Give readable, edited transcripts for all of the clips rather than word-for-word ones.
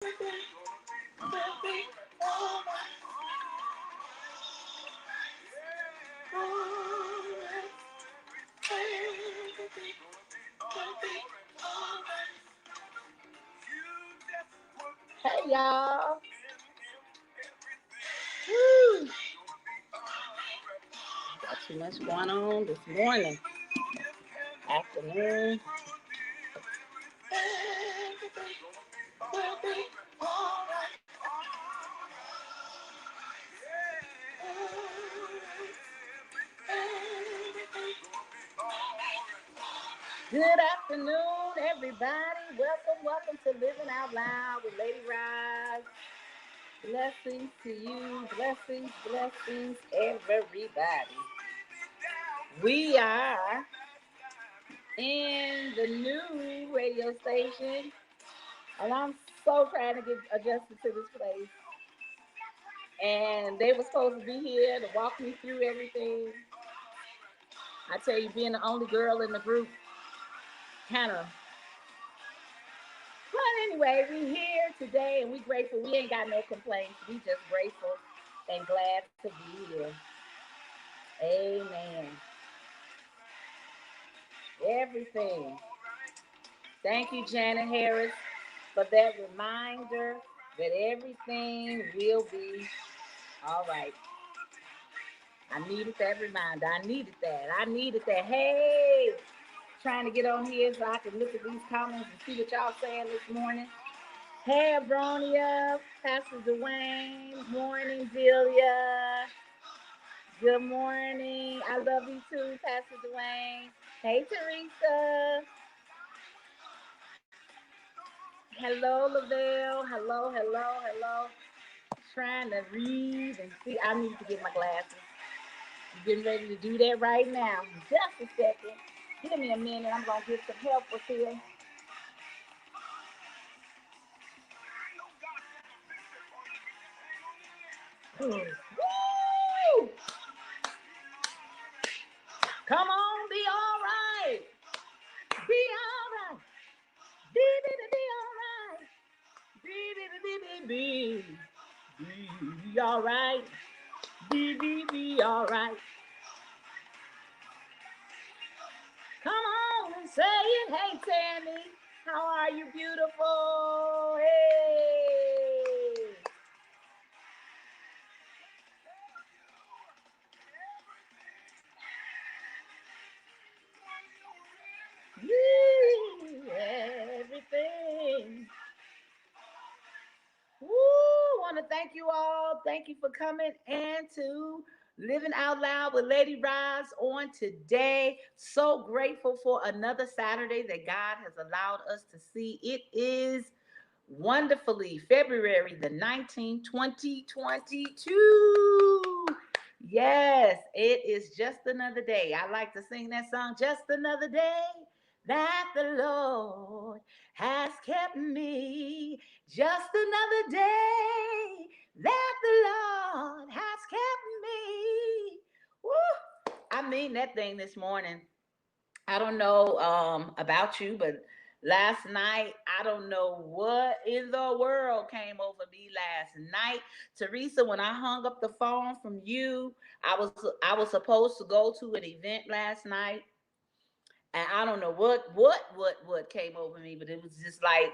Hey y'all. Woo. Got too much going on this morning, afternoon. Good afternoon, everybody. Welcome to Living Out Loud with Lady Rise. Blessings to you. Blessings, everybody. We are in the new radio station, and I'm so trying to get adjusted to this place. And they were supposed to be here to walk me through everything. I tell you, being the only girl in the group, kind of. But anyway, we here today, and we grateful. We ain't got no complaints. We just grateful and glad to be here. Amen. Everything. Thank you, Janet Harris, for that reminder that everything will be all right. I needed that reminder. I needed that. Hey, trying to get on here so I can look at these comments and see what y'all saying this morning. Hey, Abronia, Pastor Dwayne, morning, Delia. Good morning. I love you too, Pastor Dwayne. Hey, Teresa. Hello, Lavelle. Hello. Trying to read and see. I need to get my glasses. I'm getting ready to do that right now. Just a second. Give me a minute. I'm going to get some help with here. Woo! Come on, be all right. Be all right. Be all right. Be all right. Be all right. Come on and say it. Hey, Tammy. How are you, beautiful? Hey. Everything. Woo! Want to thank you all. Thank you for coming and to Living Out Loud with Lady Rise on today. So grateful for another Saturday that God has allowed us to see. It is wonderfully February the 19th, 2022. Yes, it is just another day. I like to sing that song, Just Another Day that the Lord has kept me. Just another day that the Lord has kept me. Woo! I mean that thing this morning. I don't know about you, but last night, I don't know what in the world came over me last night. Teresa, when I hung up the phone from you, I was supposed to go to an event last night, and I don't know what came over me, but it was just like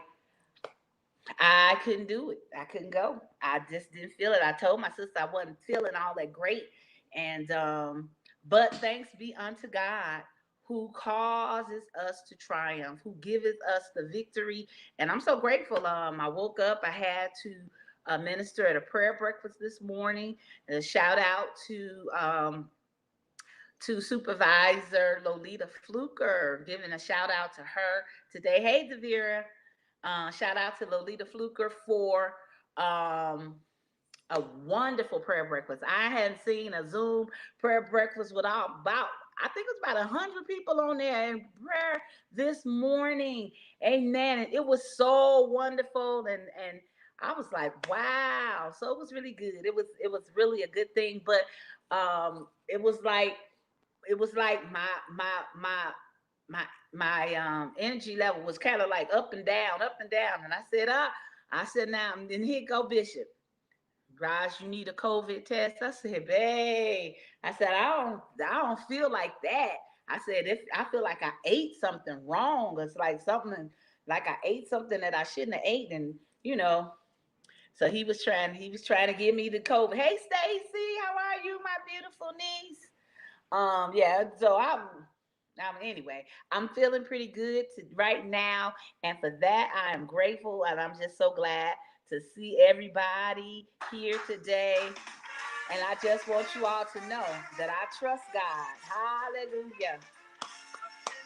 I couldn't do it. I couldn't go. I just didn't feel it. I told my sister I wasn't feeling all that great. And but thanks be unto God who causes us to triumph, who giveth us the victory. And I'm so grateful. I woke up, I had to minister at a prayer breakfast this morning. And a shout out to Supervisor Lolita Fluker, giving a shout out to her today. Hey, Devira. Shout out to Lolita Fluker for a wonderful prayer breakfast. I hadn't seen a Zoom prayer breakfast without about, I think it's about 100 people on there in prayer this morning. Amen. And it was so wonderful. And I was like, wow. So it was really good. It was really a good thing. But it was like my energy level was kind of like up and down, and I said, I said, now, then here go Bishop. Raj, you need a COVID test. I said, babe. I said, I don't feel like that. I said, if I feel like I ate something wrong, it's like something like I ate something that I shouldn't have eaten, and you know. So he was trying to give me the COVID. Hey Stacy, how are you, my beautiful niece? Yeah, so anyway, I'm feeling pretty good right now, and for that I am grateful, and I'm just so glad to see everybody here today. And I just want you all to know that I trust God. Hallelujah.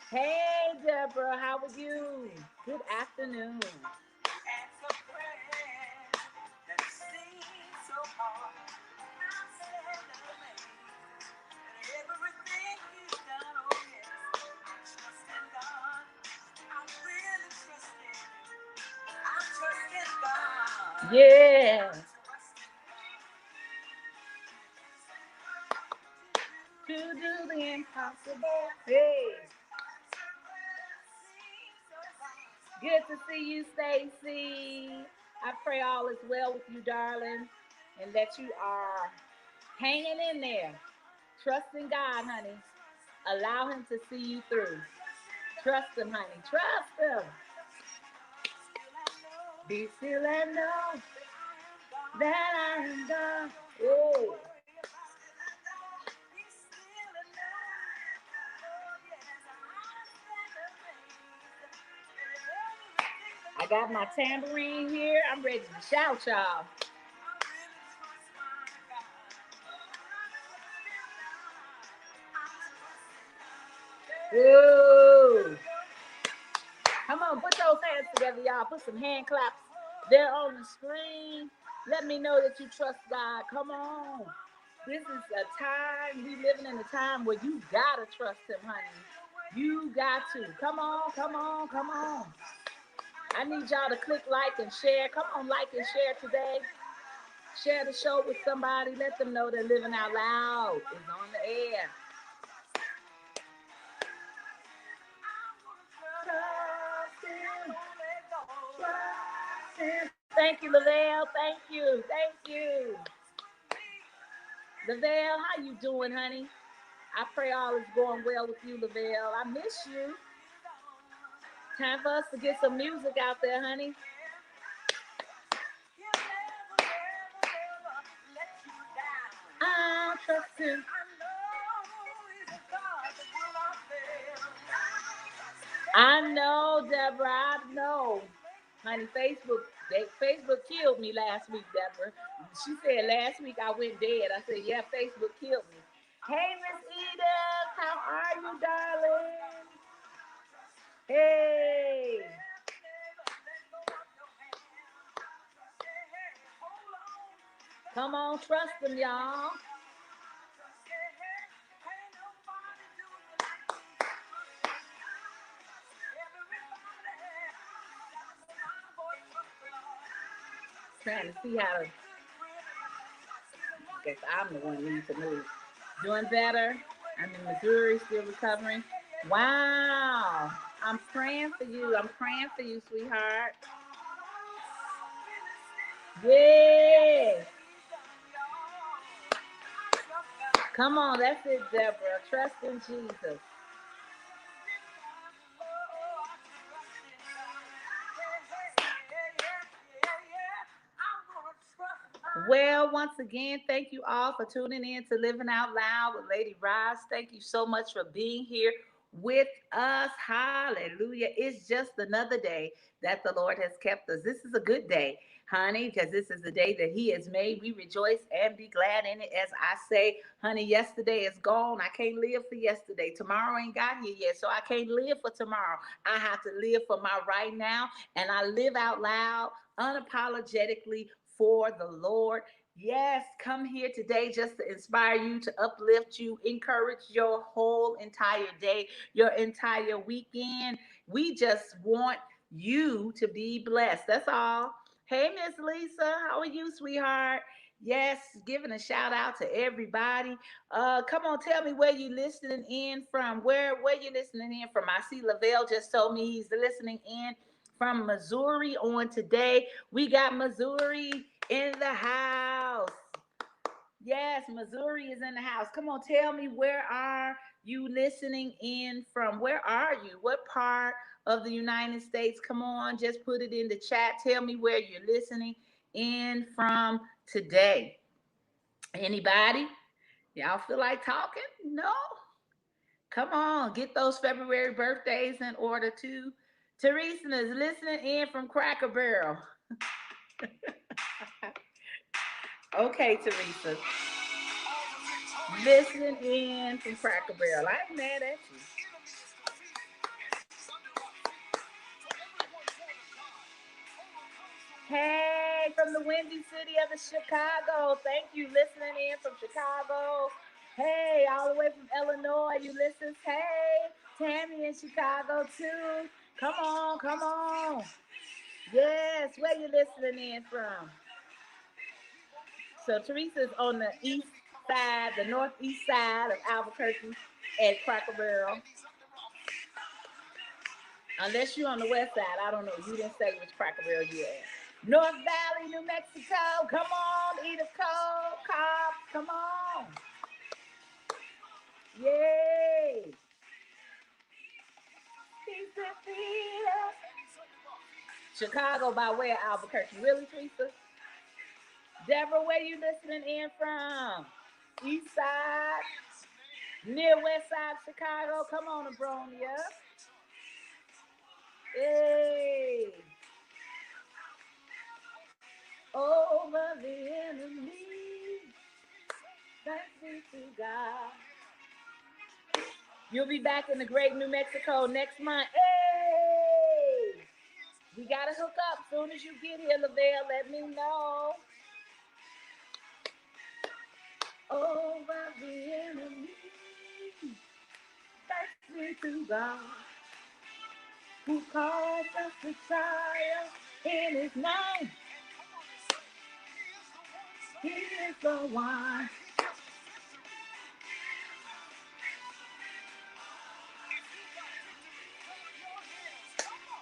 Hey Deborah, how are you? Good afternoon. Yeah. To do the impossible. Hey. Good to see you, Stacy. I pray all is well with you, darling, and that you are hanging in there. Trusting God, honey. Allow Him to see you through. Trust Him, honey. Trust Him. Be still and know that I am God. Oh. I got my tambourine here. I'm ready to shout, y'all. Woo! Come on, put those hands together, y'all. Put some hand claps there on the screen. Let me know that you trust God. Come on. This is a time, we living in a time where you gotta trust Him, honey. You got to. Come on, come on, come on. I need y'all to click like and share. Come on, like and share today. Share the show with somebody. Let them know that Living Out Loud is on the air. Thank you, Lavelle. Thank you. Thank you. Lavelle, how you doing, honey? I pray all is going well with you, Lavelle. I miss you. Time for us to get some music out there, honey. I trust Him. I know, Deborah. I know. Honey, Facebook killed me last week, Deborah. She said last week I went dead. I said, yeah, Facebook killed me. Hey, Miss Edith, how are you, darling? Hey. Come on, trust them, y'all. Trying to see how to. I guess I'm the one who needs to move. Doing better. I'm in Missouri, still recovering. Wow. I'm praying for you. I'm praying for you, sweetheart. Yeah. Come on, that's it, Deborah. Trust in Jesus. Well, once again, thank you all for tuning in to Living Out Loud with Lady Roz. Thank you so much for being here with us. Hallelujah. It's just another day that the Lord has kept us. This is a good day, honey, because this is the day that He has made. We rejoice and be glad in it. As I say, honey, yesterday is gone. I can't live for yesterday. Tomorrow ain't got here yet, so I can't live for tomorrow. I have to live for my right now, and I live out loud unapologetically for the Lord. Yes, come here today just to inspire you, to uplift you, encourage your whole entire day, your entire weekend. We just want you to be blessed. That's all. Hey, Miss Lisa, how are you, sweetheart? Yes, giving a shout out to everybody. Come on, tell me where you listening in from. Where you listening in from? I see Lavelle just told me he's listening in from Missouri on today. We got Missouri in the house. Yes, Missouri is in the house. Come on, tell me, where are you listening in from? Where are you? What part of the United States? Come on, just put it in the chat. Tell me where you're listening in from today. Anybody? Y'all feel like talking? No? Come on, get those February birthdays in order too. Teresa is listening in from Cracker Barrel. Okay, Teresa. Listening in from Cracker Barrel. I ain't mad at you. Hey, from the windy city of the Chicago. Thank you, listening in from Chicago. Hey, all the way from Illinois, you listen. Hey, Tammy in Chicago too. Come on, come on. Yes, where you listening in from? So Teresa's on the east side, the northeast side of Albuquerque at Cracker Barrel. Unless you're on the west side, I don't know. You didn't say which Cracker Barrel you at. North Valley, New Mexico. Come on, Edith Cole, Cobb. Come on. Yay. Chicago by way of Albuquerque. Really, Teresa? Deborah, where you listening in from? East side? Near west side Chicago? Come on, Abronia. Hey. Over the enemy. Thanks be to God. You'll be back in the great New Mexico next month. Hey! We gotta hook up. Soon as you get here, Lavelle, let me know. Over the enemy. Thanks be to God, who calls us to triumph in his name. He is the one.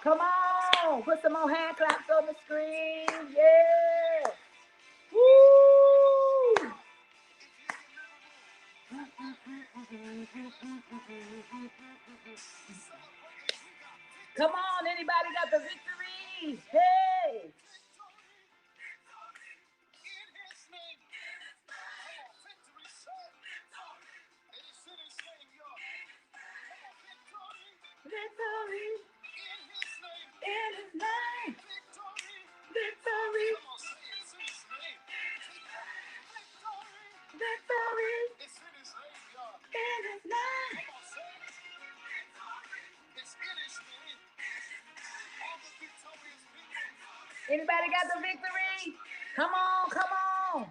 Come on, put some more hand claps on the screen. Yeah. Woo! Come on, anybody got the victory? Hey! Victory in his name. Victory. Victory in his name. Anybody got the victory? Come on, come on.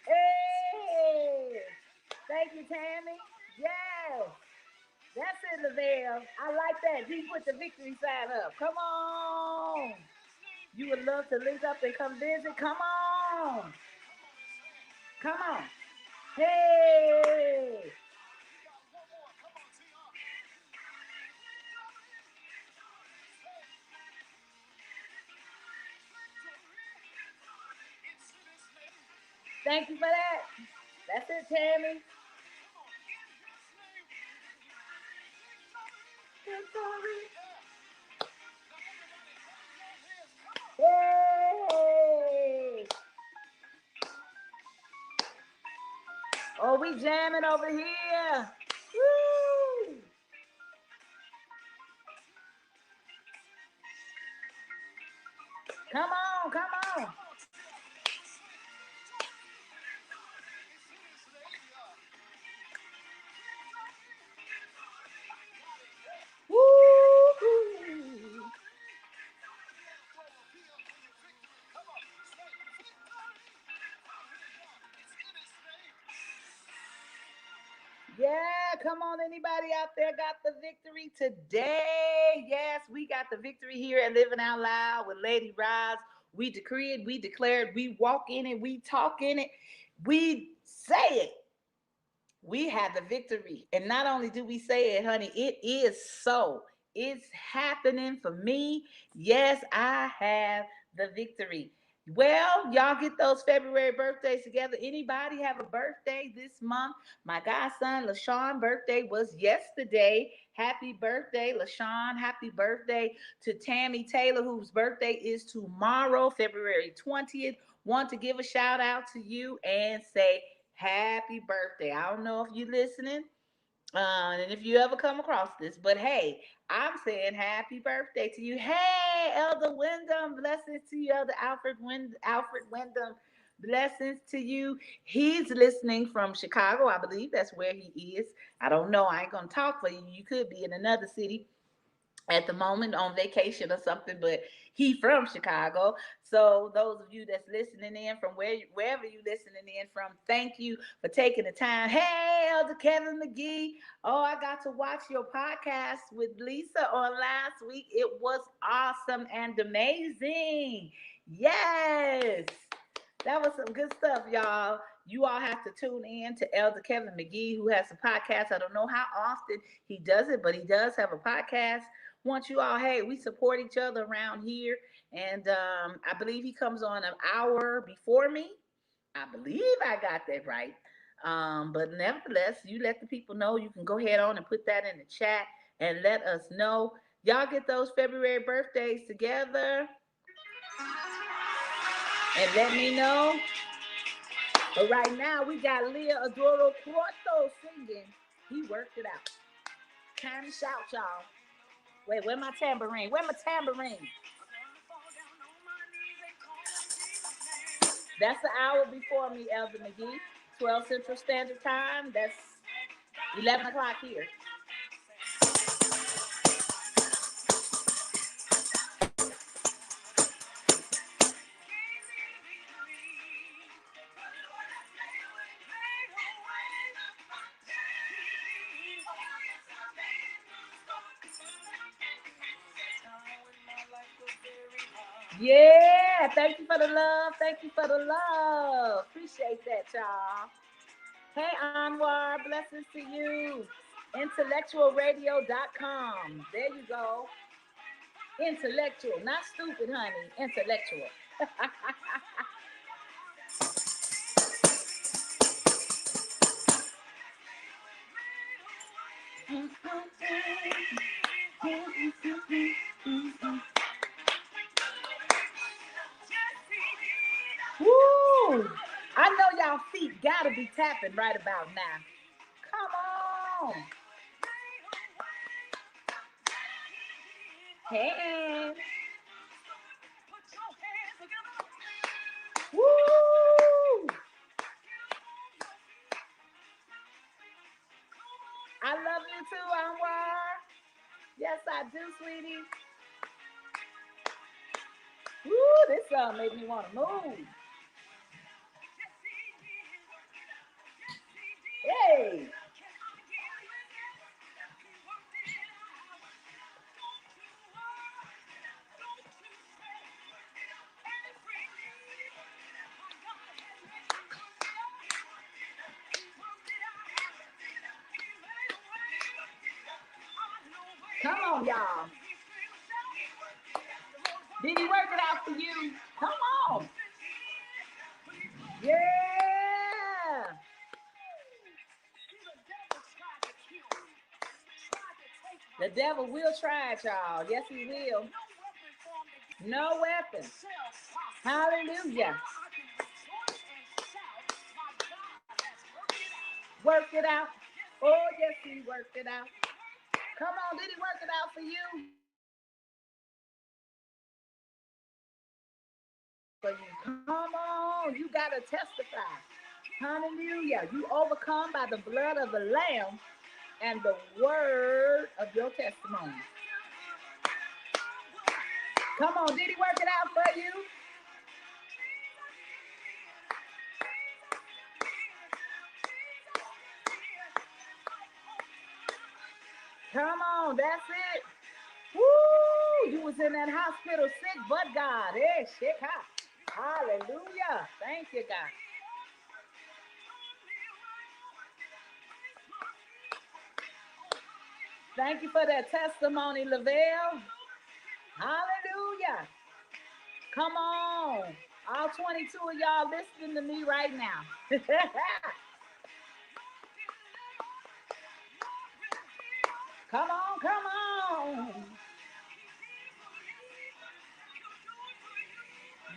Hey! Thank you, Tammy. Yes. That's it, Lavelle. I like that. He put the victory sign up. Come on. You would love to link up and come visit. Come on. Come on. Hey. Thank you for that. That's it, Tammy. Hey. Oh, we jamming over here. Woo. Come on, come on. Woo. Yeah, come on, anybody out there got the victory today? Yes, we got the victory here at Living Out Loud with Lady Roz. We decree it, we declare it, we walk in it, we talk in it, we say it. We have the victory. And not only do we say it, honey, it is so. It's happening for me. Yes, I have the victory. Well, y'all get those February birthdays together. Anybody have a birthday this month? My godson LaShawn birthday was yesterday. Happy birthday, LaShawn. Happy birthday to Tammy Taylor, whose birthday is tomorrow, February 20th. Want to give a shout out to you and say happy birthday. I don't know if you're listening, and if you ever come across this, but hey, I'm saying happy birthday to you. Hey, Elder Wyndham, blessings to you, Elder Alfred Wyndham, blessings to you. He's listening from Chicago, I believe that's where he is. I don't know. I ain't gonna talk for you. You could be in another city at the moment on vacation or something, but he from Chicago. So those of you that's listening in from wherever you listening in from, thank you for taking the time. Hey, Elder Kevin McGee. Oh, I got to watch your podcast with Lisa on last week. It was awesome and amazing. Yes. That was some good stuff, y'all. You all have to tune in to Elder Kevin McGee, who has a podcast. I don't know how often he does it, but he does have a podcast. Want you all, hey, we support each other around here. And I believe he comes on an hour before me. I believe I got that right. But nevertheless, you let the people know. You can go ahead on and put that in the chat and let us know. Y'all get those February birthdays together and let me know. But right now, we got Leah Adoro Cuarto singing. He worked it out. Time to shout, y'all. Wait, where my tambourine? Where my tambourine? That's the hour before me, Elder McGee. 12 Central Standard Time. That's 11 o'clock here. Yeah, thank you for the love. Thank you for the love. Appreciate that, y'all. Hey, Anwar, blessings to you. Intellectualradio.com. There you go. Intellectual, not stupid, honey. Intellectual. Woo! I know y'all feet gotta be tapping right about now. Come on. Hands. Woo! I love you too, Anwar. Yes, I do, sweetie. Woo, this song made me want to move. Hey. Come on, y'all. Did he work it out for you? Come on. Yeah. The devil will try it, y'all. Yes, he will. No weapon. Hallelujah. Work it out. Oh, yes, he worked it out. Come on, did he work it out for you? For you. Come on, you got to testify. Hallelujah. You overcome by the blood of the Lamb and the word of your testimony. Come on, did he work it out for you? Come on, that's it. Woo! You was in that hospital sick, but God. Hey, shit, hallelujah. Thank you, God. Thank you for that testimony, Lavelle. Hallelujah. Come on. All 22 of y'all listening to me right now. Come on, come on.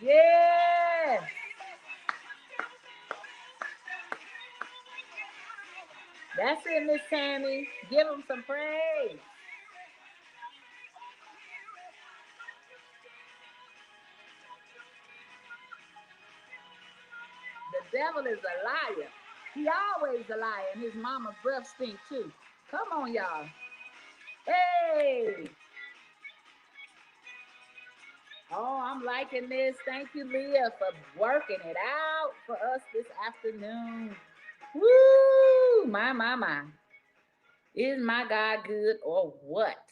Yes. That's it, Miss Tammy. Give them some praise. The devil is a liar. He always a liar, and his mama's breath stink too. Come on, y'all. Hey. Oh, I'm liking this. Thank you, Leah, for working it out for us this afternoon. Woo! My. Is my God good or what?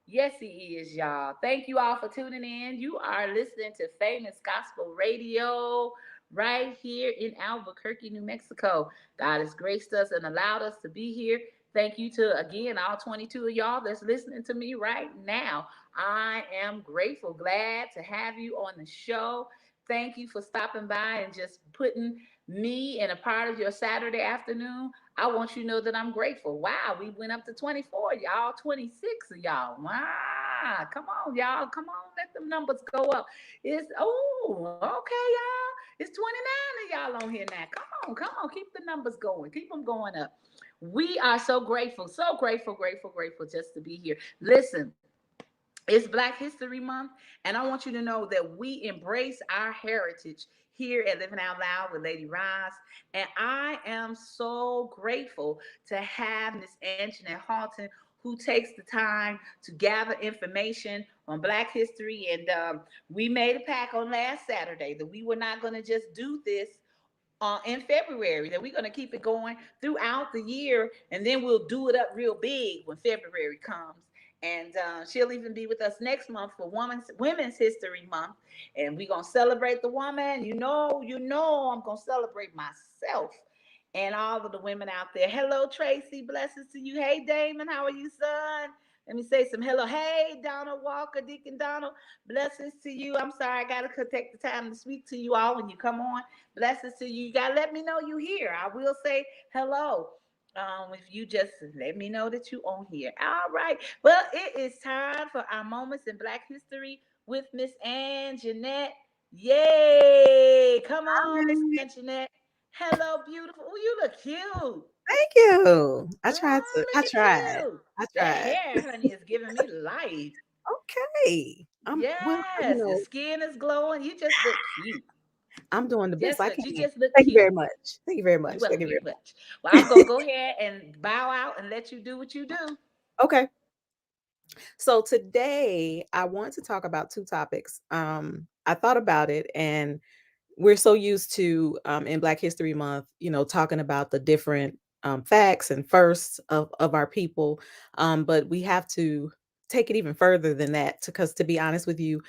Yes, He is, y'all. Thank you all for tuning in. You are listening to Famous Gospel Radio right here in Albuquerque, New Mexico. God has graced us and allowed us to be here. Thank you to, again, all 22 of y'all that's listening to me right now. I am grateful, glad to have you on the show. Thank you for stopping by and just putting me in a part of your Saturday afternoon. I want you to know that I'm grateful. Wow, we went up to 24, y'all, 26 of y'all. Wow, come on, y'all. Come on, let them numbers go up. It's, oh, okay, y'all. It's 29 of y'all on here now. Come on, keep the numbers going. Keep them going up. We are so grateful just to be here. Listen, it's Black History Month, and I want you to know that we embrace our heritage here at Living Out Loud with Lady Roz. And I am so grateful to have Miss Annjanette Halton, who takes the time to gather information on Black history. And we made a pact on last Saturday that we were not going to just do this in February, that we're going to keep it going throughout the year, and then we'll do it up real big when February comes. And she'll even be with us next month for Women's History Month, and we're gonna celebrate the woman. I'm gonna celebrate myself and all of the women out there. Hello, Tracy. Blessings to you. Hey, Damon. How are you, son? Let me say some hello. Hey, Donald Walker, Deacon Donald. Blessings to you. I'm sorry, I gotta take the time to speak to you all when you come on. Blessings to you. You gotta let me know you here. I will say hello. If you just let me know that you on here. All right. Well, it is time for our moments in Black history with Miss Annjanette. Yay! Come on, Miss Hi. Annjanette. Hello, beautiful. Oh, you look cute. Thank you. I tried Oh, to. I look at tried. you. I That tried. hair, honey, is giving me life. Okay. Well, Yes, your skin is glowing. You just look cute. I'm doing the best Just I look, you can. just look Thank you cute. very much. Thank you very You much. Thank welcome you very very much. Well, I'm gonna go ahead and bow out and let you do what you do. much. Okay. So today I want to talk about two topics. I thought about it, and we're so used to in Black History Month, talking about the different facts and firsts of our people, but we have to take it even further than that. Because to be honest with you,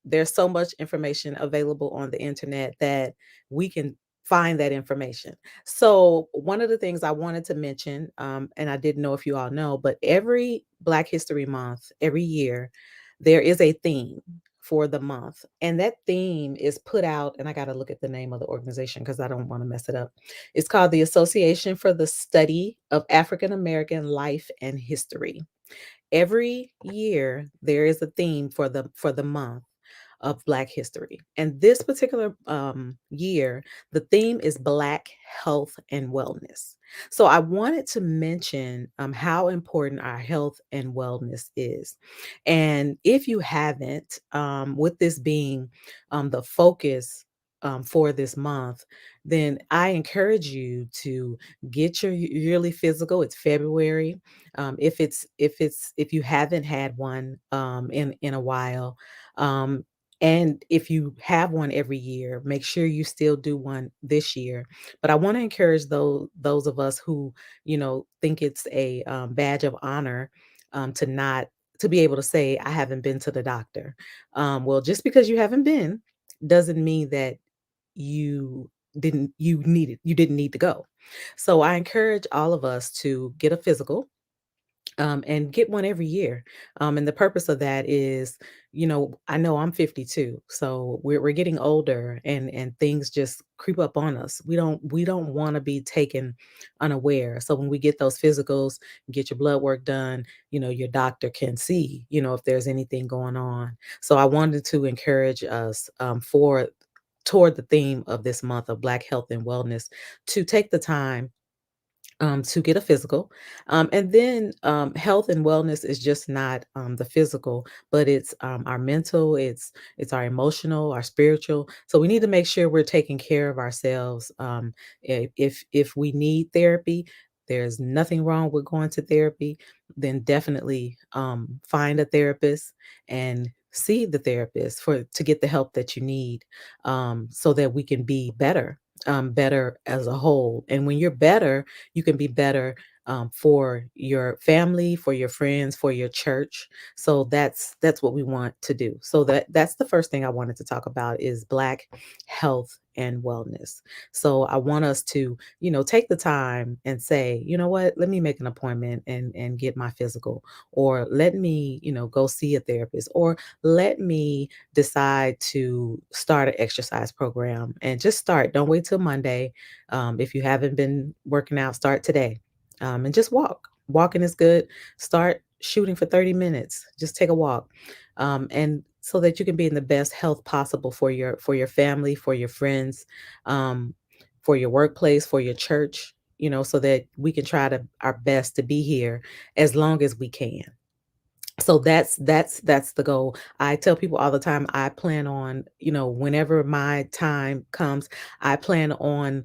there's so much information available on the internet that we can find that information. So one of the things I wanted to mention, and I didn't know if you all know, but every Black History Month, every year, there is a theme for the month. And that theme is put out, and I got to look at the name of the organization because I don't want to mess it up. It's called the Association for the Study of African American Life and History. Every year there is a theme for the month of Black history. And this particular year, the theme is Black health and wellness. So I wanted to mention how important our health and wellness is. And if you haven't, with this being the focus for this month, then I encourage you to get your yearly physical. It's February. If you haven't had one in a while, um, and if you have one every year, make sure you still do one this year. But I want to encourage those of us who think it's a badge of honor to not to be able to say I haven't been to the doctor. Well, just because you haven't been doesn't mean that you you didn't need to go. So I encourage all of us to get a physical. and get one every year. And the purpose of that is, I know I'm 52, so we're getting older, and things just creep up on us. We don't want to be taken unaware. So when we get those physicals, get your blood work done, your doctor can see, if there's anything going on. So I wanted to encourage us, for toward the theme of this month of Black health and wellness, to take the time, to get a physical. And then health and wellness is just not the physical, but it's our mental, it's our emotional, our spiritual. So we need to make sure we're taking care of ourselves. If we need therapy, there's nothing wrong with going to therapy. Then definitely find a therapist and see the therapist for to get the help that you need, so that we can be better, better as a whole. And when you're better, you can be better, for your family, for your friends, for your church. So that's what we want to do. So that's the first thing I wanted to talk about is Black health and wellness. So I want us to, take the time and say, you know what, let me make an appointment and get my physical, or let me, go see a therapist, or let me decide to start an exercise program and just start. Don't wait till Monday. If you haven't been working out, start today, and just walk. Walking is good. Start shooting for 30 minutes. Just take a walk, and so that you can be in the best health possible for your family, for your friends, um, for your workplace, for your church. So that we can try to our best to be here as long as we can. So that's the goal. I tell people all the time, I plan on, whenever my time comes, I plan on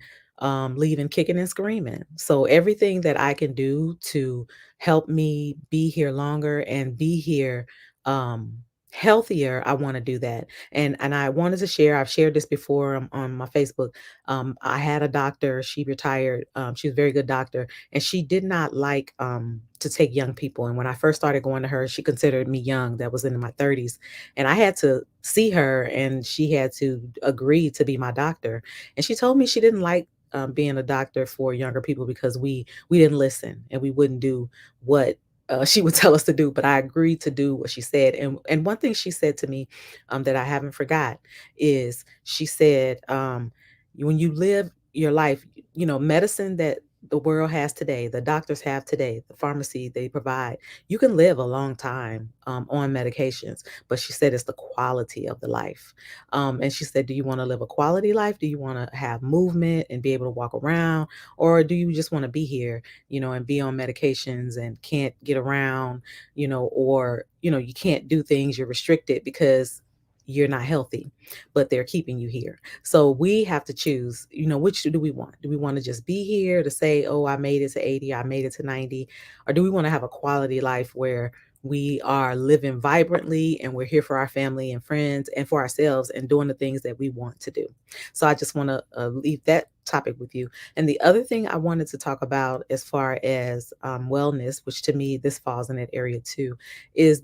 leaving kicking and screaming. So everything that I can do to help me be here longer and be here um healthier, I want to do that. And I wanted to share, I've shared this before, on my Facebook. I had a doctor, she retired. She was a very good doctor, and she did not like to take young people. And when I first started going to her, she considered me young, that was in my 30s. And I had to see her, and she had to agree to be my doctor. And she told me she didn't like being a doctor for younger people because we didn't listen, and we wouldn't do what she would tell us to do. But I agreed to do what she said. And one thing she said to me, that I haven't forgot, is she said, when you live your life, medicine that the world has today, the doctors have today, the pharmacy they provide, you can live a long time on medications. But she said it's the quality of the life. And she said, do you want to live a quality life? Do you want to have movement and be able to walk around? Or do you just want to be here, and be on medications and can't get around, or, you can't do things, you're restricted because you're not healthy, but they're keeping you here. So we have to choose, which do we want? Do we want to just be here to say, oh, I made it to 80, I made it to 90? Or do we want to have a quality life where we are living vibrantly and we're here for our family and friends and for ourselves and doing the things that we want to do? So I just want to leave that topic with you. And the other thing I wanted to talk about as far as wellness, which to me, this falls in that area too, is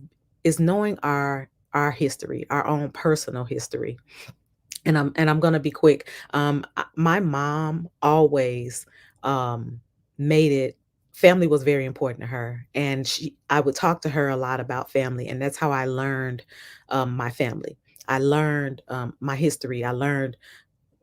knowing our history, our own personal history. And I'm gonna be quick. My mom always made it. Family was very important to her, and I would talk to her a lot about family, and that's how I learned my family. I learned my history. I learned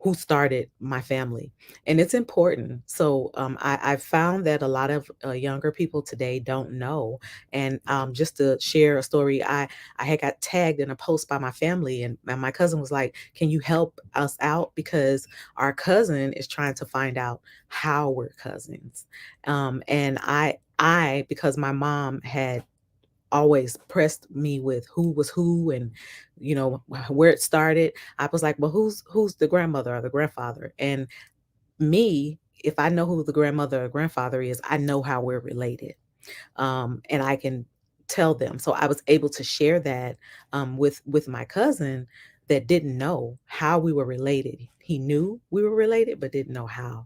who started my family, and it's important. So I found that a lot of younger people today don't know. And just to share a story, I had got tagged in a post by my family, and my cousin was like, can you help us out, because our cousin is trying to find out how we're cousins. And I because my mom had always pressed me with who was who, and where it started, I was like, well, who's the grandmother or the grandfather? And me, if I know who the grandmother or grandfather is, I know how we're related, and I can tell them. So I was able to share that with my cousin that didn't know how we were related. He knew we were related, but didn't know how.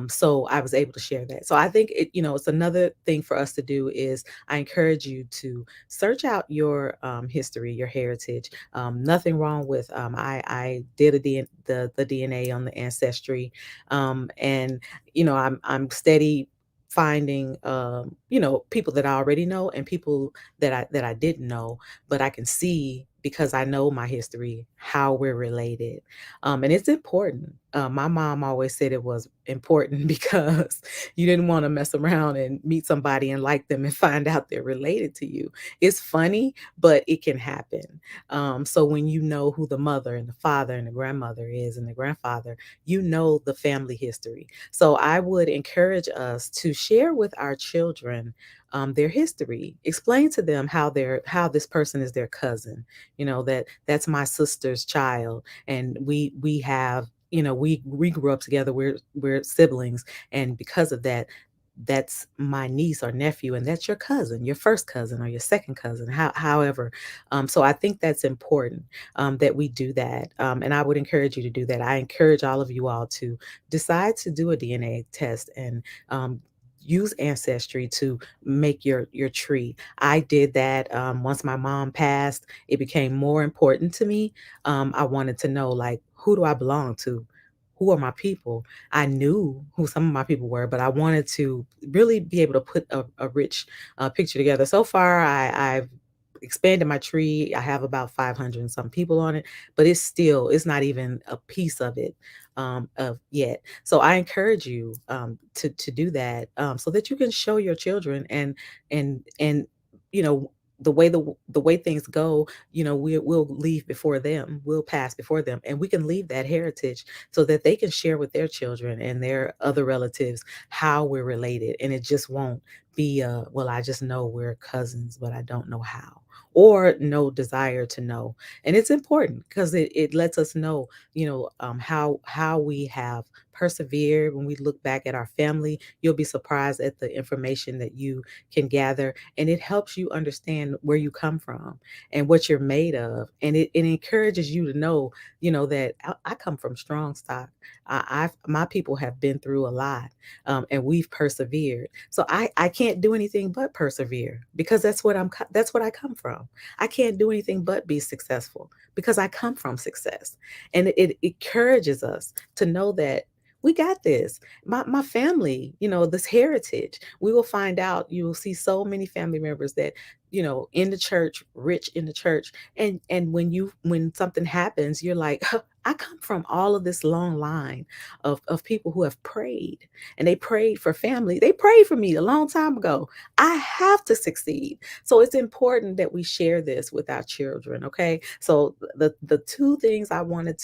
So I was able to share that. So I think it's another thing for us to do is I encourage you to search out your history, your heritage. Nothing wrong with I did the DNA on the ancestry, and I'm steady finding people that I already know and people that I didn't know, but I can see because I know my history how we're related. And it's important. My mom always said it was important because you didn't want to mess around and meet somebody and like them and find out they're related to you. It's funny, but it can happen. So when you know who the mother and the father and the grandmother is and the grandfather, you know the family history. So I would encourage us to share with our children their history. Explain to them how this person is their cousin. That's my sister's child, and we have we grew up together. We're siblings, and because of that, that's my niece or nephew, and that's your cousin, your first cousin or your second cousin, however. So I think that's important, that we do that, and I would encourage you to do that. I encourage all of you all to decide to do a DNA test and use ancestry to make your tree. I did that once my mom passed. It became more important to me. I wanted to know, like, who do I belong to? Who are my people? I knew who some of my people were, but I wanted to really be able to put a rich picture together. So far, I've expanded my tree. I have about 500 and some people on it, but it's not even a piece of it of yet. So I encourage you to do that, so that you can show your children, and you know the way things go, we'll leave before them, we'll pass before them, and we can leave that heritage so that they can share with their children and their other relatives how we're related. And it just won't be well, I just know we're cousins, but I don't know how, or no desire to know. And it's important because it lets us know, how we have persevered. When we look back at our family, you'll be surprised at the information that you can gather, and it helps you understand where you come from and what you're made of. And it encourages you to know, that I come from strong stock. My people have been through a lot, and we've persevered. So I can't do anything but persevere because that's what I come from. I can't do anything but be successful because I come from success. And it encourages us to know that we got this. My family, this heritage. We will find out, you will see so many family members that, in the church, rich in the church. And when something happens, you're like, "Huh, I come from all of this long line of people who have prayed, and they prayed for family. They prayed for me a long time ago. I have to succeed." So it's important that we share this with our children. Okay. So the two things I wanted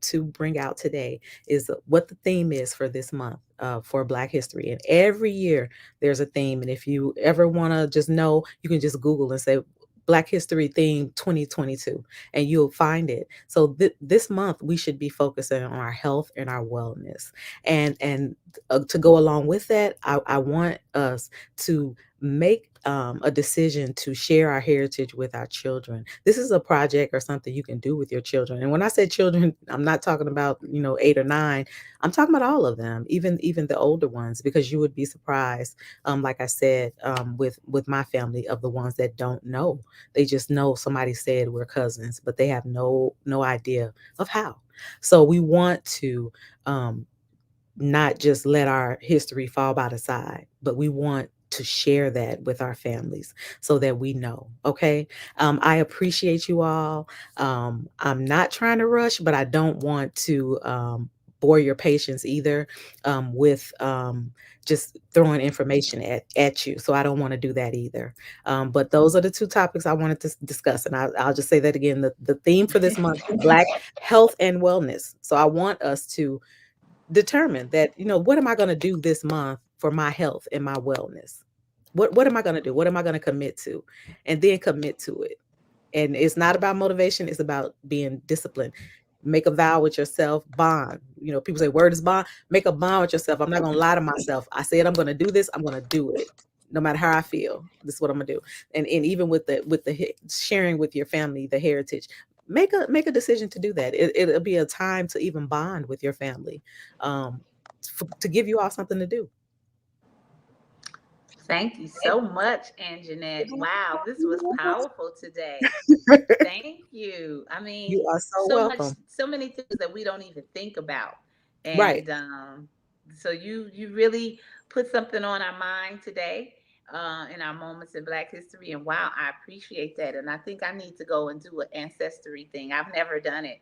to bring out today is what the theme is for this month, for Black History. And every year there's a theme. And if you ever want to just know, you can just Google and say Black History theme 2022, and you'll find it. So this month we should be focusing on our health and our wellness. And to go along with that, I want us to make a decision to share our heritage with our children. This is a project or something you can do with your children. And when I say children, I'm not talking about 8 or 9. I'm talking about all of them, even the older ones, because you would be surprised. Like I said, with my family, of the ones that don't know, they just know somebody said we're cousins, but they have no idea of how. So we want to um, not just let our history fall by the side, but we want to share that with our families so that we know. Okay. I appreciate you all. I'm not trying to rush, but I don't want to bore your patience either, with just throwing information at you. So I don't want to do that either. But those are the two topics I wanted to discuss. And I'll just say that again. The theme for this month, Black health and wellness. So I want us to determine that, what am I going to do this month for my health and my wellness? What am I going to do? What am I going to commit to? And then commit to it. And it's not about motivation, it's about being disciplined. Make a vow with yourself, bond. People say word is bond. Make a bond with yourself. I'm not going to lie to myself. I said I'm going to do this, I'm going to do it. No matter how I feel, this is what I'm gonna do. And even with the sharing with your family the heritage, make a decision to do that. It'll be a time to even bond with your family, um, to give you all something to do. Thank you so much, Anjanette. Wow, this was powerful today. Thank you. I You mean, are so welcome. so many things that we don't even think about. Right. And so you really put something on our mind today in our moments in Black history. And wow, I appreciate that. And I think I need to go and do an ancestry thing. I've never done it.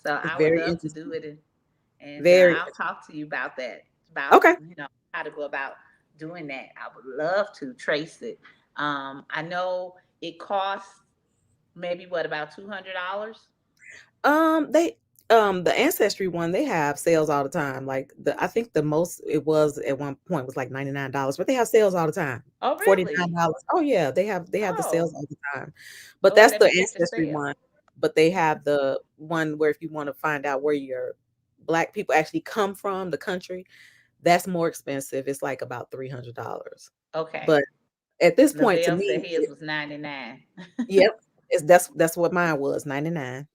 So It's I would very love to do interesting. it. And Very I'll talk to you about that, about, okay. how to go about doing that. I would love to trace it. I know it costs maybe what, about $200? They the ancestry one, they have sales all the time. Like I think the most it was at one point was like $99, but they have sales all the time. Oh, really? $49. Oh yeah, they have the sales Oh, all the time. But Lord, that's let the me catch a ancestry sale. one. But they have the one where if you want to find out where your black people actually come from, the country, that's more expensive. It's like about $300. Okay. But at this point, to Lavelle said me, his was 99. yep. That's what mine was, 99.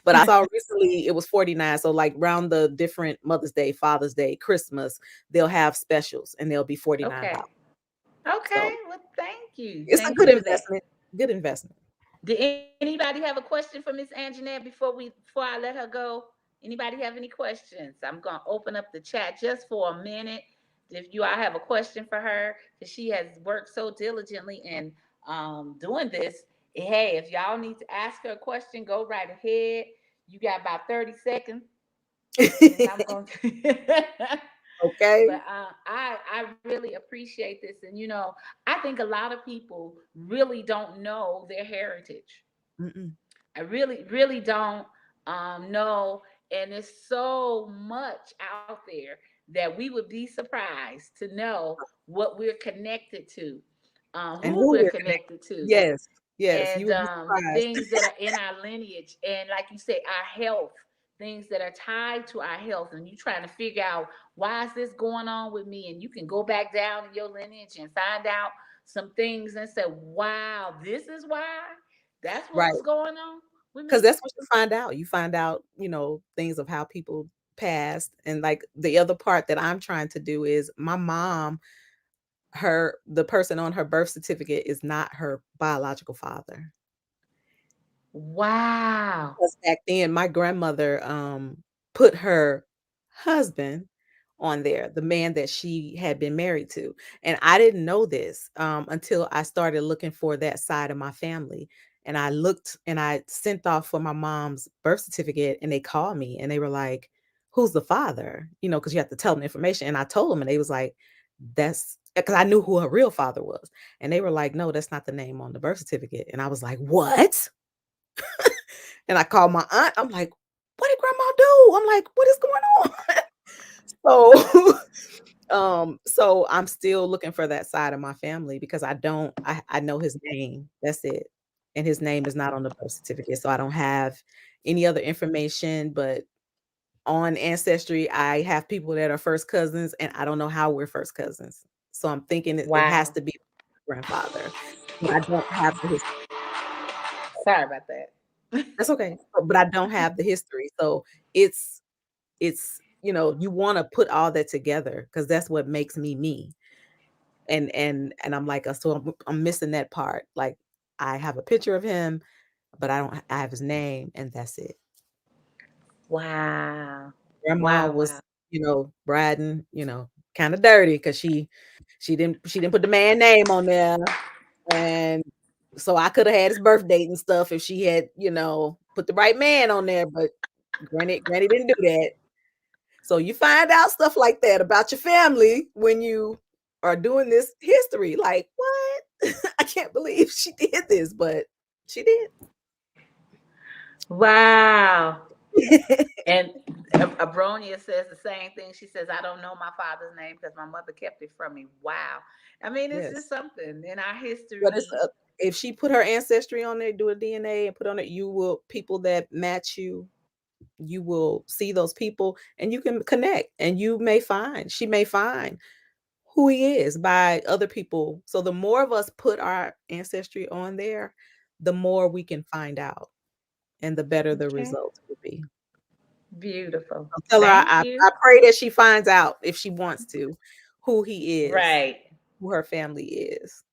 But I saw recently it was 49. So like around the different Mother's Day, Father's Day, Christmas, they'll have specials and they'll be Okay. $49. Okay. So Well, thank you. it's a Thank you good for that. investment. Good investment. Did anybody have a question for Miss Anjanette before I let her go? Anybody have any questions? I'm gonna open up the chat just for a minute. If you all have a question for her, because she has worked so diligently in doing this. Hey, if y'all need to ask her a question, go right ahead. You got about 30 seconds, and I'm going to. Okay. But I really appreciate this, and I think a lot of people really don't know their heritage. Mm-mm. I really don't know, and there's so much out there that we would be surprised to know what we're connected to, And who who we're we're connected. connected to, Yes. Yes. You and would be the surprised. things that are in our lineage, and like you say, our health, things that are tied to our health, and you trying to figure out why is this going on with me, and you can go back down in your lineage and find out some things and say, wow, this is why, that's Right. what's going on with Because me. that's what you find out. You find out, things of how people passed. And like the other part that I'm trying to do is my mom, the person on her birth certificate is not her biological father. Wow. Because back then, my grandmother, put her husband on there, the man that she had been married to, and I didn't know this, until I started looking for that side of my family, and I looked and I sent off for my mom's birth certificate, and they called me, and they were like, "Who's the father?" Because you have to tell them information, and I told them, and they was like, "That's" because I knew who her real father was, and they were like, "No, that's not the name on the birth certificate," and I was like, "What?" And I called my aunt. I'm like, "What did grandma do?" I'm like, "What is going on?" So I'm still looking for that side of my family because I know his name. That's it. And his name is not on the birth certificate. So I don't have any other information, but on Ancestry, I have people that are first cousins, and I don't know how we're first cousins. So I'm thinking it has Wow. to be my grandfather, but I don't have the history. Sorry about that. That's okay. But I don't have the history. So it's you wanna put all that together because that's what makes me me. And I'm like, so I'm missing that part. Like, I have a picture of him, but I have his name, and that's it. Wow. Grandma Wow. was, Wow. riding, kinda dirty because she didn't put the man name on there, and so I coulda had his birth date and stuff if she had, put the right man on there, but granny didn't do that. So you find out stuff like that about your family when you are doing this history. Like, what? I can't believe she did this, but she did. Wow. And Abronia says the same thing. She says, I don't know my father's name because my mother kept it from me. Wow. I mean, it's just Yes. something in our But it's history. if she put her ancestry on there, do a DNA and put on it, people that match you, you will see those people and you can connect and she may find who he is by other people. So the more of us put our ancestry on there, the more we can find out and the better the Okay. results will be. Beautiful. I'll tell her Thank I you. pray that she finds out if she wants to who he is, Right. who her family is.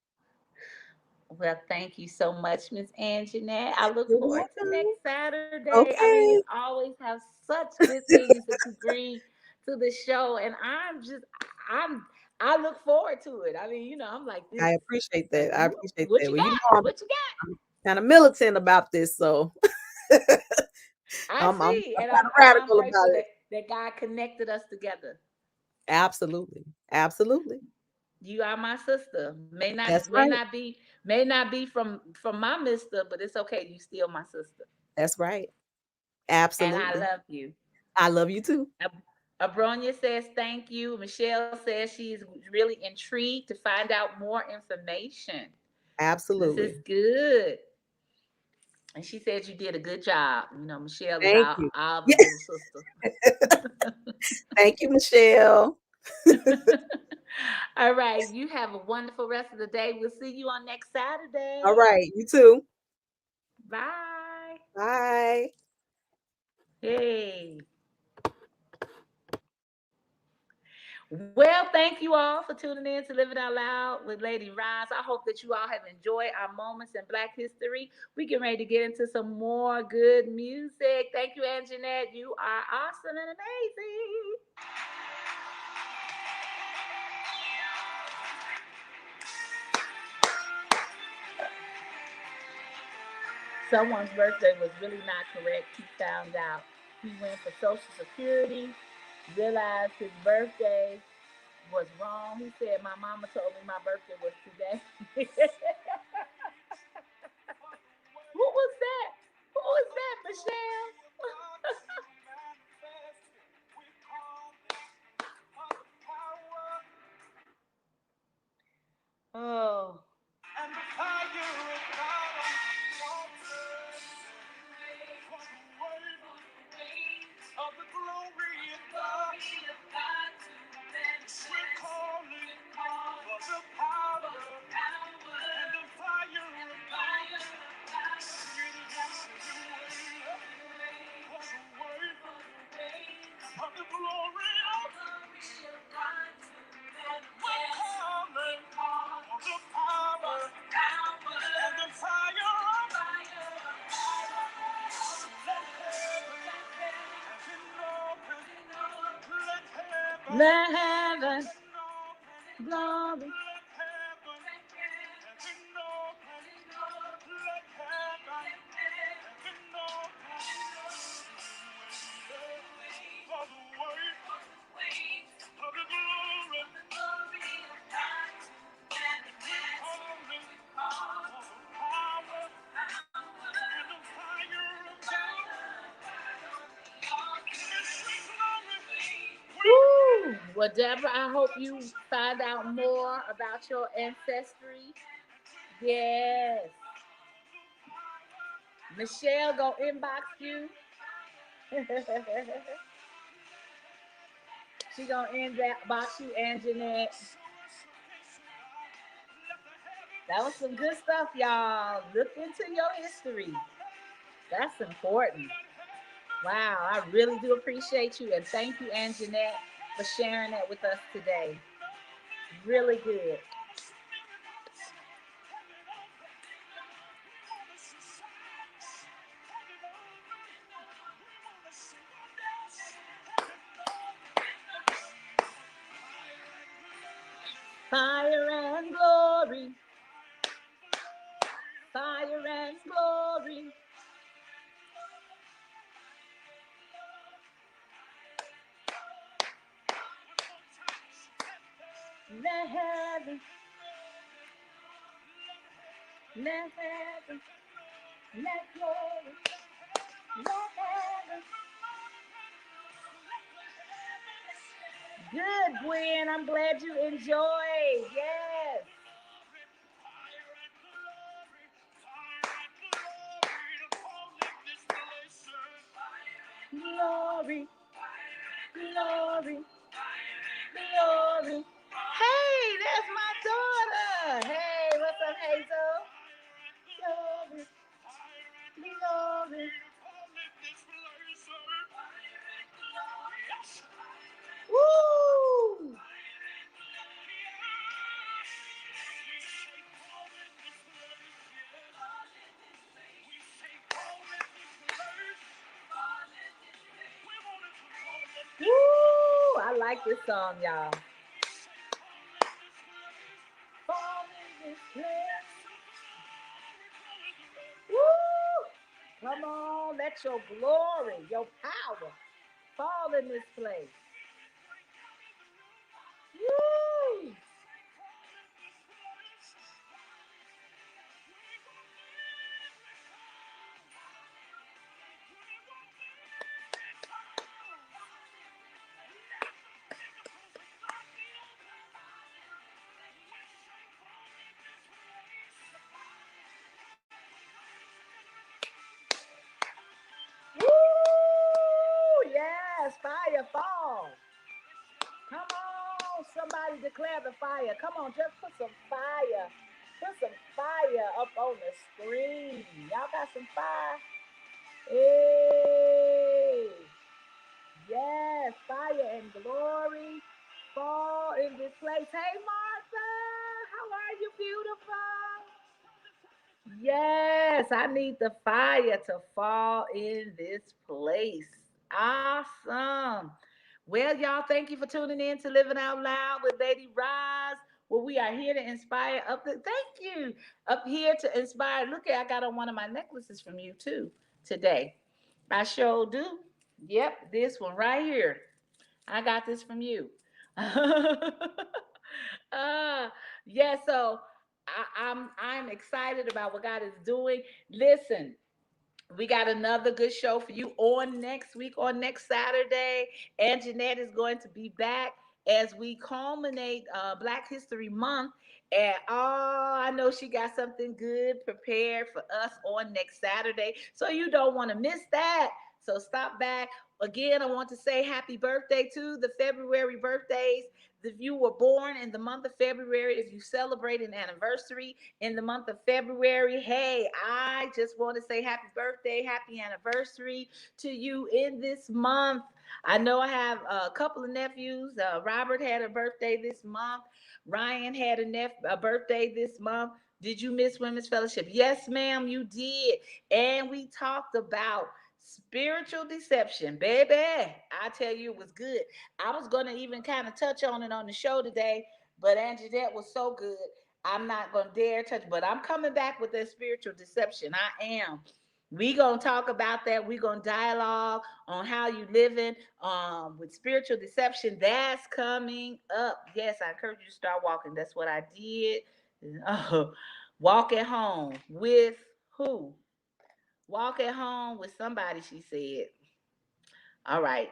Well, thank you so much, Miss Anjanette. I look You're forward to welcome. next Saturday. I mean, you Okay. always have such good things that you bring to the show, and I'm I look forward to it. I mean, I'm like this, I appreciate like, that. I appreciate what that. you Well, got? What you got? I'm kind of militant about this, so I I'm see, and kind of I'm radical grateful about it. that God connected us together. Absolutely. Absolutely. You are my sister. May not That's may right. not be may not be from my mister, but it's okay. You still my sister, That's right. and I Absolutely. love you. I love you too. Abronia says thank you. Michelle says she's really intrigued to find out more information. This is Absolutely. good. And she said you did a good job. Michelle is Thank our, you. our Yeah. little sister. Thank you, Michelle. All right. You have a wonderful rest of the day. We'll see you on next All Saturday. right. You too. Bye. Bye. Hey. Well, thank you all for tuning in to Living Out Loud with Lady Rise. I hope that you all have enjoyed our moments in Black history. We get ready to get into some more good music. Thank you, Annjanette. You are awesome and amazing. Someone's birthday was really not correct. He found out. He went for Social Security, realized his birthday was wrong. He said, "My mama told me my birthday was today." Who was that? Who was that, Michelle? Oh. And the fire of God on the of the glory of God. We're calling for the power and the fire of God. We're dancing for the word of the glory of God. We're calling for the power and the fire of God. Let heaven glory. Woo! Well, Deborah, I hope you find out more about your ancestry. Yes. Michelle go inbox you. She gonna inbox you, Anjanette. That was some good stuff, y'all. Look into your history. That's important. Wow, I really do appreciate you. And thank you, Anjanette, for sharing that with us today. Really good. Fire and glory. Fire and glory. Let heaven, let heaven, let glory, let heaven. Good, Gwen. I'm glad you enjoyed. Yes. Glory, glory, glory. Hey, that's my daughter. Hey, what's up, Hazel? Glory, glory. Woo! Woo! like this song, y'all. Fall in this place. Woo! Come on, let your glory, your power fall in this place. Woo! Woo! Yes, fire fall. Come on, somebody declare the fire. Come on, just put some fire. Put some fire up on the screen. Y'all got some fire? Hey, yes, fire and glory fall in this place. Hey, Martha, how are you, beautiful? Yes, I need the fire to fall in this place. Awesome. Well, y'all, thank you for tuning in to Living Out Loud with Lady Roz, where we are here to inspire thank you. Up here to inspire. Look at I got on one of my necklaces from you too today. I sure do. Yep, this one right here. I got this from you. uh, yeah, so I'm excited about what God is doing. Listen, we got another good show for you on next week, on next Saturday. Annjanette is going to be back as we culminate Black History Month. And I know she got something good prepared for us on next Saturday. So you don't want to miss that. So stop back. Again, I want to say happy birthday to the February birthdays. If you were born in the month of February, if you celebrate an anniversary, in the month of February. Hey, I just want to say happy birthday, happy anniversary to you in this month. I know I have a couple of nephews. Robert had a birthday this month. Ryan had a birthday this month. Did you miss Women's Fellowship? Yes, ma'am, you did. And we talked about spiritual deception, baby. I tell you, it was good. I was going to even kind of touch on it on the show today, but Anjanette was so good. I'm not gonna dare touch, but I'm coming back with that spiritual deception. I am. We gonna talk about that. We gonna dialogue on how you living with spiritual deception. That's coming up. Yes, I encourage you to start walking. That's what I did. Walk at home with who? Walk at home with somebody. She said. All right.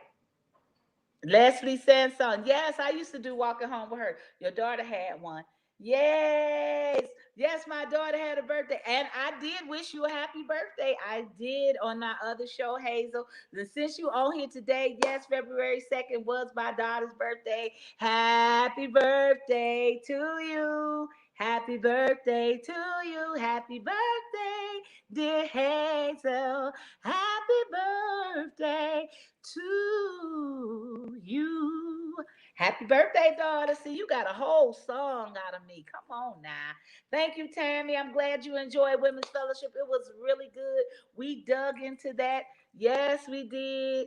Leslie Sanson. Yes, I used to do walking home with her. Your daughter had one. Yes. Yes, my daughter had a birthday. And I did wish you a happy birthday. I did on my other show, Hazel. And since you on here today, yes, February 2nd was my daughter's birthday. Happy birthday to you. Happy birthday to you. Happy birthday, dear Hazel. Happy birthday to you. Happy birthday, daughter. See, you got a whole song out of me. Come on now. Thank you, Tammy. I'm glad you enjoyed Women's Fellowship. It was really good. We dug into that. Yes, we did.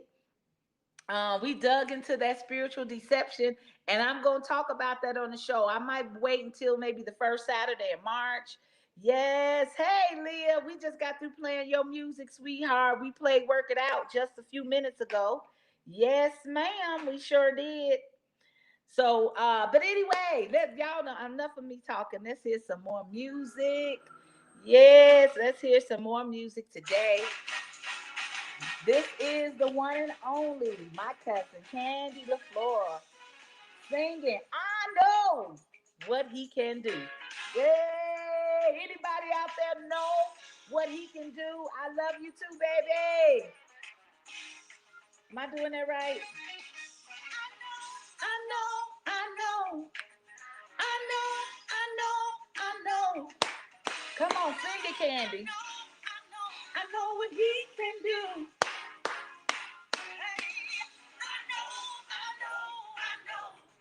We dug into that spiritual deception, and I'm going to talk about that on the show. I might wait until maybe the first Saturday in March. Yes. Hey, Leah, we just got through playing your music, sweetheart. We played Work It Out just a few minutes ago. Yes, ma'am, we sure did. So, but anyway, let y'all know enough of me talking. Let's hear some more music. Yes, let's hear some more music today. This is the one and only my cousin Candy LaFleur singing. I know what he can do. Yay! Anybody out there know what he can do? I love you too, baby. Am I doing that right? I know, I know, I know, I know, I know. Come on, sing it, Candy. I know what he can do.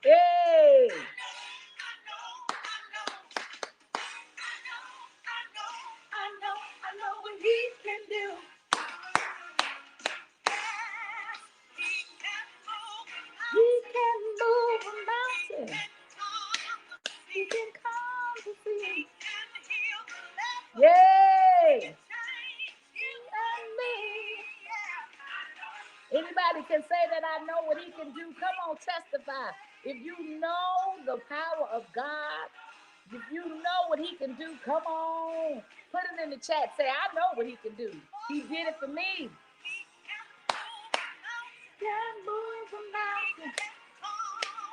Hey! I know what he can do. He can I know what he can do. Come on, testify. If you know the power of God, if you know what he can do, come on. Put it in the chat. Say, I know what he can do. He did it for me. Can move a mountain.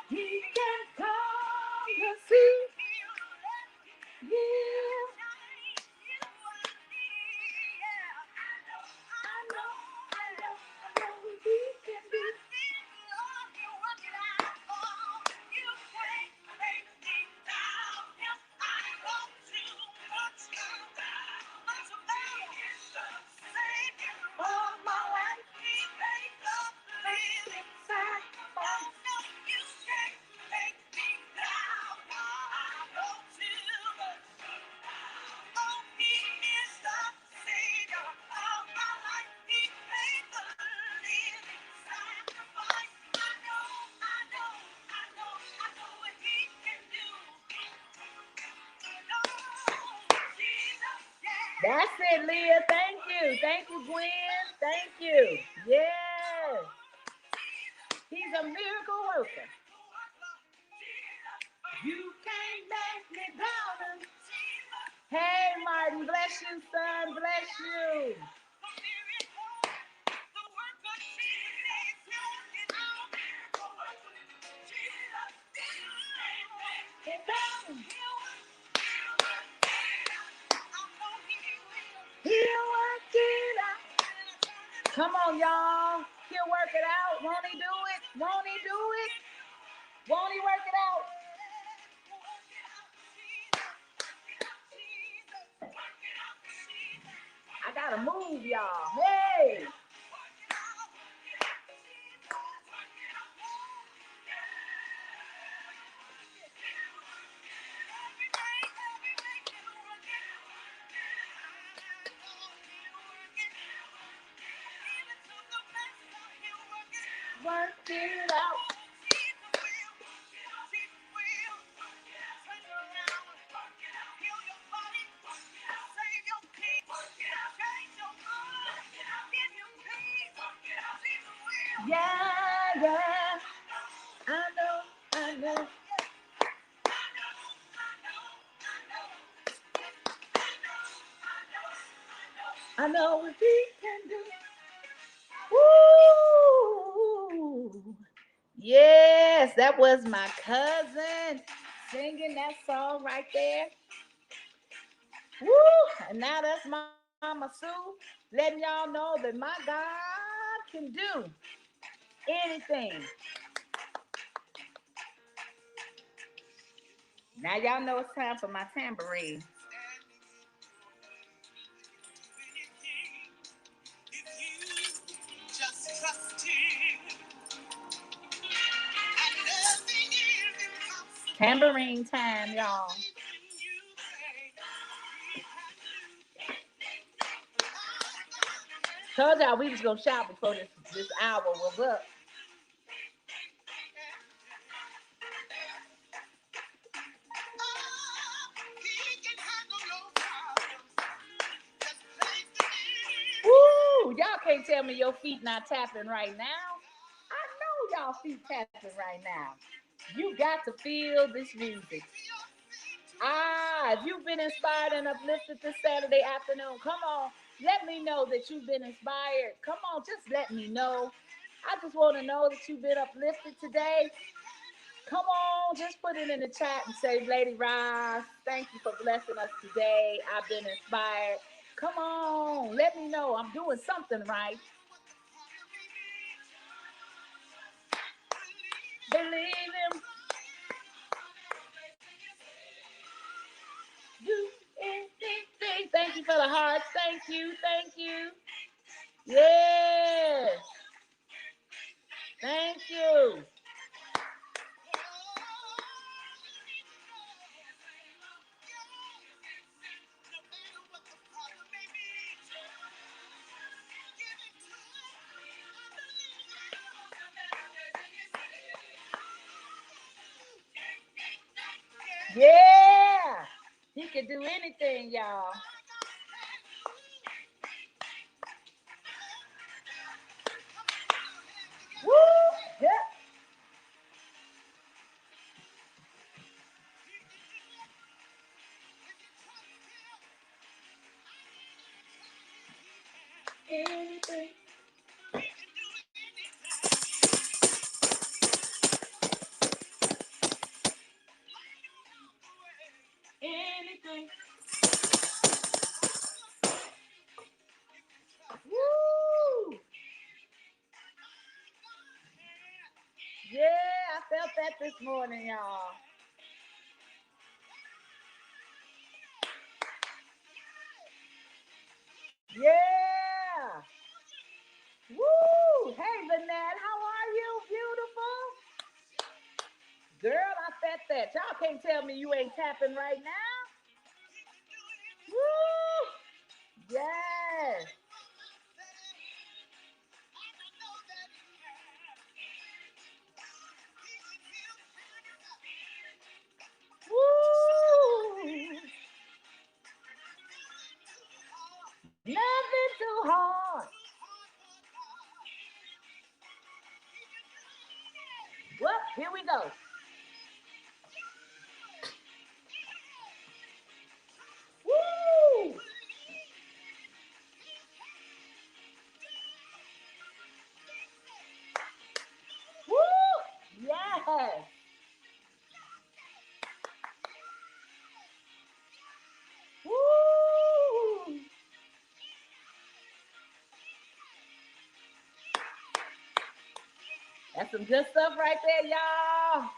He can calm the sea. Yeah. That's it, Leah. Thank you. Thank you, Gwen. Thank you. Yes. He's a miracle worker. You can't make me down. Hey, Martin. Bless you, son. Bless you. He'll work it out. Come on, y'all. He'll work it out. Won't he do it? Won't he do it? Won't he work it out? I gotta move, y'all. Hey. Work it out. Yeah, yeah. I know, I know. I know what he can do. Woo! Yes, that was my cousin singing that song right there. Woo! And now that's Mama Sue letting y'all know that my God can do anything. Now y'all know it's time for my tambourine. Tambourine time, y'all. Told y'all we was gonna shout before this hour was up. Woo! Y'all can't tell me your feet not tapping right now. I know y'all feet tapping right now. You got to feel this music. If you've been inspired and uplifted this Saturday afternoon, come on. Let me know that you've been inspired. Come on, just let me know. I just want to know that you've been uplifted today. Come on, just put it in the chat and say, Lady Ross, thank you for blessing us today. I've been inspired. Come on, let me know. I'm doing something right. Believe him. Do anything. Thank you for the hearts. Thank you. Thank you. Yes. Thank you. Yeah. He can do anything, y'all. Woo! Anything, anything. Woo! Yeah, I felt that this morning, y'all. Yeah. Woo! Hey, Lynette, how are you? Beautiful. Girl, I felt that. Y'all can't tell me you ain't tapping right now. Woo! Yes. Woo! Nothing too hard. Well, here we go. Woo! Woo! Yes. Woo! That's some good stuff right there, y'all.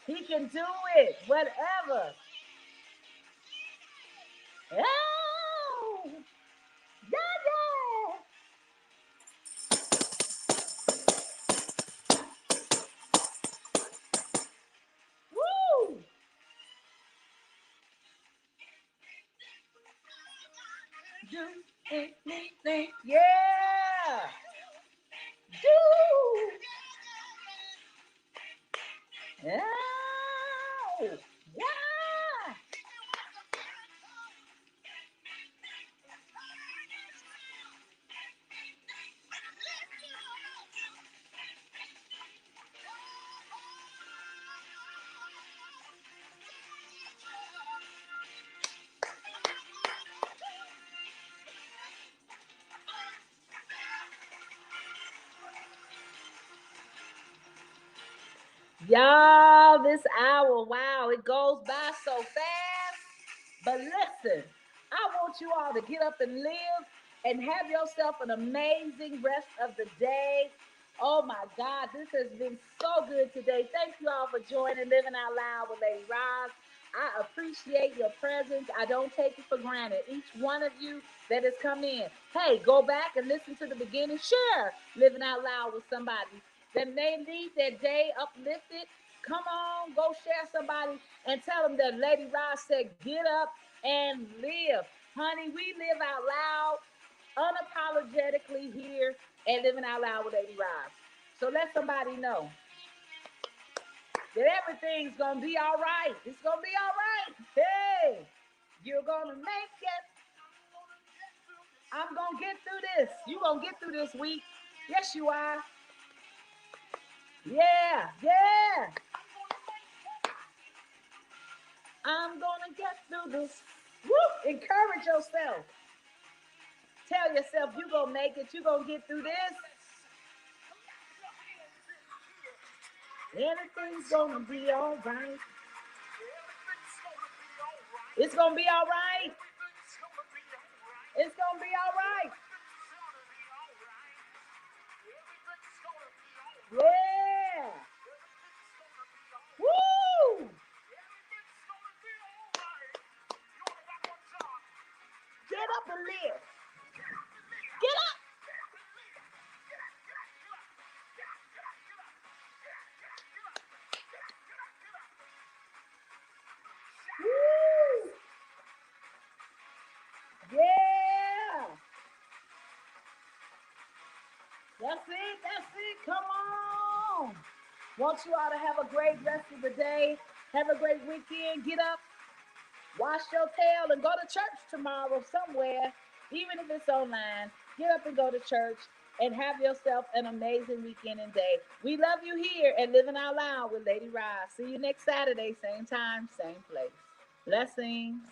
He can do it. Whatever. Oh! Yeah, yeah. Woo! Do anything. Yeah. Do. Oh. Yeah. Y'all, this hour, wow, it goes by so fast. But listen, I want you all to get up and live and have yourself an amazing rest of the day. Oh my God, this has been so good today. Thank you all for joining Living Out Loud with Lady Roz. I appreciate your presence. I don't take it for granted. Each one of you that has come in. Hey, go back and listen to the beginning. Share Living Out Loud with somebody that may need their day uplifted. Come on, go share somebody and tell them that Lady Roz said, get up and live. Honey, we live out loud unapologetically here and Living Out Loud with Lady Roz. So let somebody know that everything's gonna be all right. It's gonna be all right. Hey, you're gonna make it. I'm gonna get through this. You're gonna get through this week. Yes, you are. Yeah, yeah. I'm gonna get through this. Woo! Encourage yourself. Tell yourself you're gonna make it. You're gonna get through this. Everything's gonna be all right. It's gonna be all right. It's gonna be all right. Yeah. Woo! Get up and live. Get up. Woo! Yeah. That's it. That's it. Come on. Want you all to have a great rest of the day. Have a great weekend. Get up, wash your tail, and go to church tomorrow somewhere, even if it's online. Get up and go to church and have yourself an amazing weekend and day. We love you here at Living Out Loud with Lady Roz. See you next Saturday, same time, same place. Blessings.